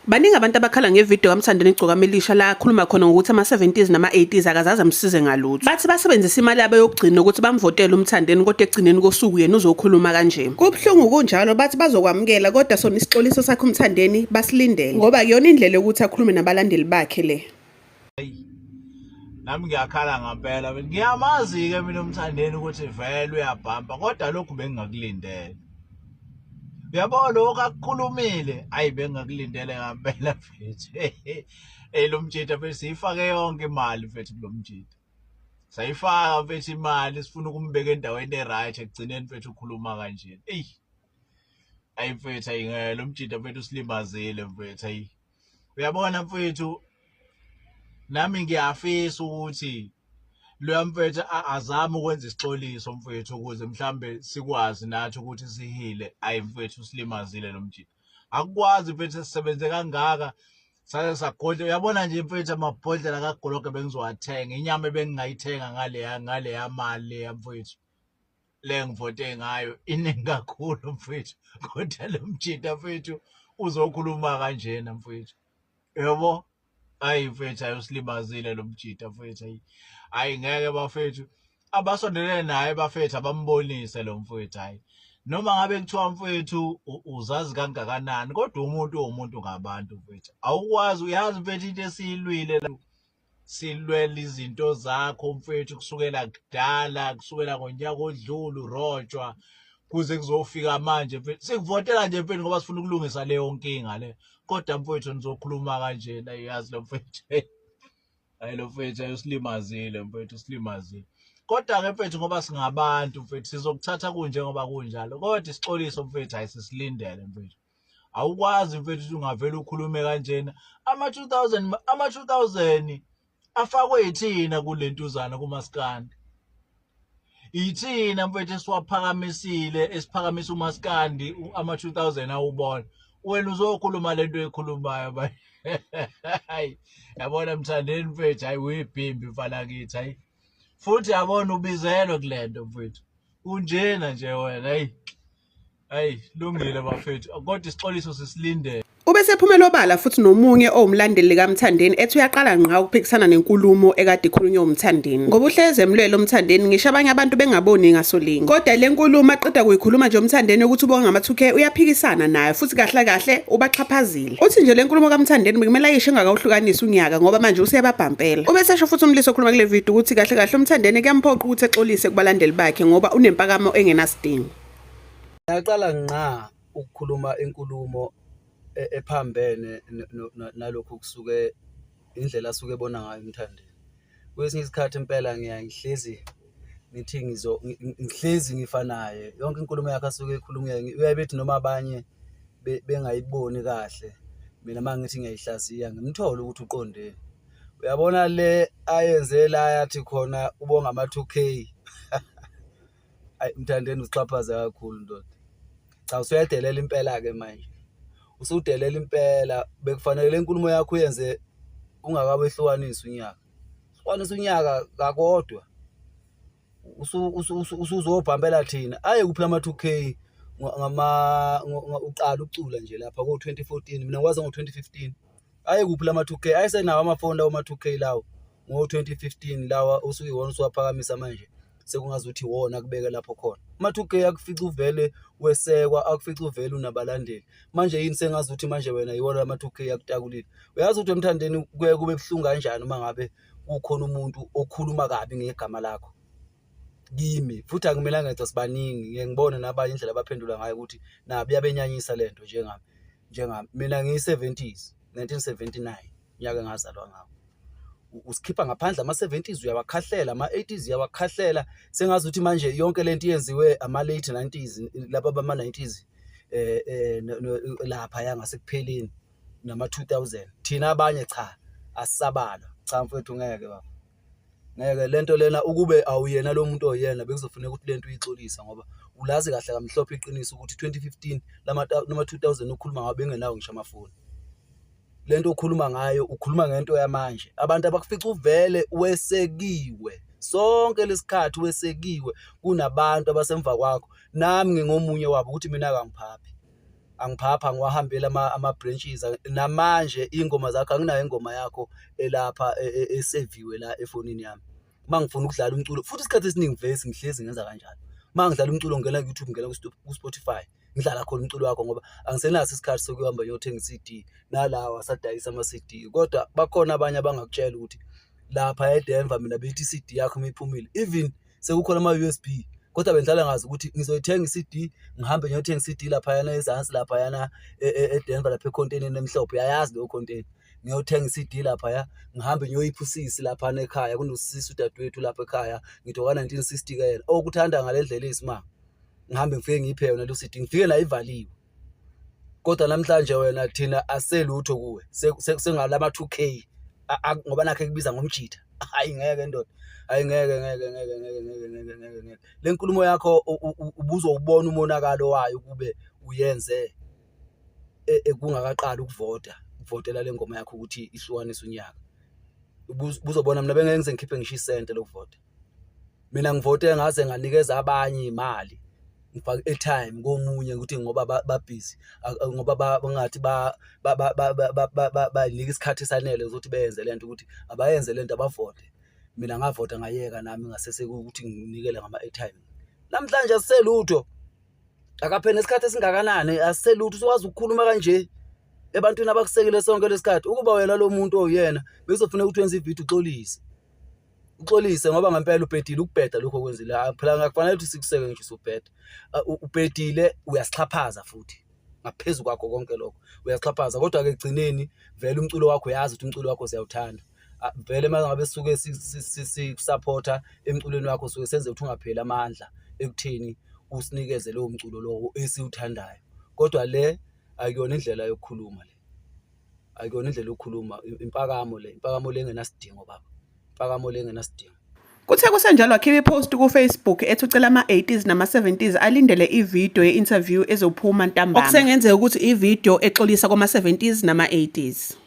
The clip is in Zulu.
Baningi abantu abakhala ngevidiyo kaMthandeni egcokama elisha la akhuluma khona ngokuthi ama-70s nama-80s akazazi amsize ngalutho. Bathi basebenzisa imali yabo yokugcina ukuthi bamvotele uMthandeni kodwa ekugcineni kosuku yena uzokhuluma kanje. Kubuhlungu kunjalo bathi bazokwamukela kodwa sona isixoliso sakhe uMthandeni basilindele ngoba akuyona indlela yokuthi akhulume nabalandeli bakhe le. Nami ngiyakhala ngempela ngiyamazi-ke mina uMthandeni ukuthi vele uyabhamba kodwa lokhu bengingakulindele. Uyabona lokho akukhulumile hayi bengakulindele ngempela mfethu. Lo mjida bese siyifake yonke imali mfethu kulo mjida. Sayifaka mfethu imali sifuna ukumbeka endaweni eright ekugcineni mfethu ukhuluma kanje. Hayi mfethu hayi lo mjida mfethu usilimazile mfethu hayi. Uyabona mfethu nami ngiyafisa ukuthi lo mfethu azame ukwenza isixoliso mfethu ukuze mhlambe sikwazi nathi ukuthi sihile. Hayi mfethu usilimazile lo mjida. Akukwazi mfethu sisebenze kangaka sake sagodla. Uyabona nje mfethu amabhodlela kaGoloke bengizowathenga inyama ebengingayithenga ngaleya mali mfethu le ngivote ngayo iningi kakhulu mfethu kodwa lo mjida mfethu uzokhuluma kanjena mfethu. Yebo hayi mfethu ayusilimazile lo mjida mfethu hayi ngeke bafethu abasondelene naye bafethu abambonise lo mfethu hayi noma ngabe kuthiwa mfethu uzazi kangakanani kodwa umuntu ngabantu mfethu awukwazi uyazi mfethu into esiyilwile la silwela izinto zakho mfethu kusukela kudala kusukela ngonyaka odlule urojwa kuze kuzofika manje mfethu sikuvotela nje mfethu ngoba sifuna ukulungisa leyo nkinga le kodwa mfethu nizokhuluma kanje la yazi lo mfethu hayi lo mfethu ayusilimazile mfethu usilimazile kodwa ke mfethu ngoba singabantu mfethu sizokuthatha kunje ngoba kunjalo kodwa isixoliso mfethu ayisisilindele mfethu awukwazi mfethu ukuthi ungavela ukhulume kanjena ama-2000 afakwe yithina kulentuzana kumaskandi ithina mfethu esiwaphakamisile esiphakamisa umaskandi ama-2000 awubona wena uzokhuluma lento ekhulumayo bayi hayi yabona Mthandeni mfethu hayi uyibhimbi mfana kithi hayi futhi yabona ubizelwe kulento mfethu unjena nje wena hayi lungile bafethu kodwa isixoliso sisilindele. Ube sephumela obala futhi nomunye owumlandeli kaMthandeni ethi uyaqala ngqa ukuphikisana nenkulumo ekade ikhulunywa uMthandeni. Ngobuhleze emlwelo uMthandeni ngisho abanye abantu bengaboni ngasolingi. Kodwa le nkulumo aqeda kuyikhuluma nje uMthandeni ukuthi ubonga ngama-2K uyaphikisana naye futhi kahle kahle ubaxhaphazile. Uthi nje le nkulumo kaMthandeni bekumele ayisho engakawuhlukanisi unyaka ngoba manje useyababhampela. Ube sesho futhi umliso okhuluma kule video ukuthi kahle kahle uMthandeni kuyamphoqa ukuthi exolise kubalandeli bakhe ngoba unempakamo engenasidingo. Ngiyaqala ngqa ukukhuluma inkulumo ephambene nalokho kusuke indlela asuke ebona ngayo uMthandeni. Kwesinye isikhathi impela ngihlezi ngithi ngihlezi ngifanaye yonke inkulumo yakhe asuke ekhuluma uyabethi noma abanye bengayiboni kahle mina mangithi ngiyayihlaziya ngimthola ukuthi uqondene. Uyabona le ayenze la yathi khona ubonga ama-2K ayi Mthandeni usixhaphaza kakhulu ndoda. Cha usuyadelela impela ke manje. Usudelela impela bekufanele inkulumo yakho uyenze ungakabehlukanisi unyaka. Hlukanisa unyaka kakodwa. Usuzobhambela thina. Aye kuphi ama-2K uqala ucula nje lapha ngo-2014 mina ngikwazi ngo-2015. Aye kuphi lama-2K ayesenawo amafoni lawo ama-2K lawo ngo-2015 lawa usuke iwona usuwaphakamisa manje. Sekungazuthi wona kubeka lapho khona ama-2K akufica uvele wesekwa akufica uvele unabalandeli manje yini sengazuthi manje wena yiwona ama-2K akutakulile. Uyazi ukuthi eMthandeni kuye kube buhlungu kanjani uma ngabe kukhona umuntu okhuluma kabi ngegama lakho kimi futhi akumelanga ngithi sibaningi ngeke ngibone nabanye indlela abaphendula ngayo ukuthi nabi yabenyanyisa lento njengami mina ngiyi-70s 1979 nyaka engazalwa ngawo. Usikhipha ngaphandle ama-70s uyawakhahlela ama-80s uyawakhahlela sengazuthi manje yonke lento iyenziwe ama-late 90s lapha bama-90s lapha yangasekupheleni nama-2000 thina abanye cha asisabala cha mfethu ngeke baba ngeke lento lena ukube awuyena lo muntu oyena bekuzofuneka ukuthi lento uyixolisa ngoba ulazi kahle kamhlophe iqiniso ukuthi 2015 nama-2000 ukhuluma ngabe bengenawo ngisho amafoni. Lento ukhuluma ngayo ukhuluma ngento yamanje abantu abakufica uvele wesekiwe sonke lesikhathi wesekiwe kunabantu abasemva kwakho nami ngingomunye wabo ukuthi mina akangiphaphi angiphapha ngiwahambela ama-branches namanje ingoma zakho anginayo ingoma yakho elapha eseviwe la efonini yami. Mangifuna ukudlala umculo futhi isikhathi esiningi vese ngihlezi ngenza kanjalo. Mangidlala umculo ngena ku-YouTube ngena ku-Spotify ngidlala khona umculo wakho ngoba angisenaso isikhathi sokuhamba ngiyothenga i-CD nalawa asadayisa ama-CD. Kodwa bakhona abanye abangakutshela ukuthi lapha eDenver mina bethi i-CD yakho mayiphumile even sekukhona ama-USB kodwa bendlala ngazi ukuthi ngizoyithenga i-CD ngihambe ngiyothenga i-CD lapha yana ezansi lapha yana eDenver lapha ekhontenini emhlophe yayazi leyo khonteni ngiyothenga i-CD lapha ya ngihambe ngiyoyiphusisi lapha ekhaya kunosisi udadewethu lapha ekhaya ngithoka 1960 ke yena okuthanda ngalendlela eyisimanga ngihambe ngifike ngiphe yona lo CD ngifike la ivaliwe. Kodwa namhlanje wena thina aselutho kuwe sengalama 2K ngoba nakhe kubiza ngomjitha. Hayi ngeke ndoda, hayi ngeke le nkulumo yakho ubuzobona umonakalo wayo kube uyenze kungakaqala ukuvotela le ngoma yakho ukuthi ihlukanise unyaka. Ubuzobona mina bengeke ngize ngikhiphe ngisho isente lokuvota. Mina ngivote ngaze nganikeza abanye imali ngifaka airtime komunye ukuthi ngoba babhizi ngoba bangathi banika isikhathi esanele ukuthi beyenze lento ukuthi abayenze lento abavote. Mina ngavota ngayeka nami ngasese ukuthi nginikele ngama airtime. Namhlanje asiselutho akaphela isikhathi esingakanani asiselutho ukwazi ukukhuluma kanje ebantwini abakusekile sonke lesikhathi ukuba wena lo muntu oyena bezofuna ukuthi wenze ivideo uxolise ngoba ngempela ubhedile ukubheda lokho kwenzile phela ngakufanele ukuthi sikuseke ngisho ubheda ubhedile uyasixhaphaza futhi ngaphezulu kwakho konke lokho uyasixhaphaza kodwa ke egcineni vele umculo wakho uyazi ukuthi umculo wakho siyawuthanda vele mangabe sisuke si-supporta emculweni wakho suke senze ukuthi ungapheli amandla ekutheni usinikeze lo mculo lo esiwuthandayo. Kodwa le akuyona indlela yokukhuluma le, akuyona indlela yokukhuluma impakamo le engenasidingo baba, impakamo le engenasidingo. Kuthe kusenjalo wakhipha ipost ku-Facebook ethi ucela ama-80s nama-70s alindele ividiyo ye-interview ezophuma ntambama. Okusengenzeka ukuthi ividiyo exolisa kwama-70s nama-80s.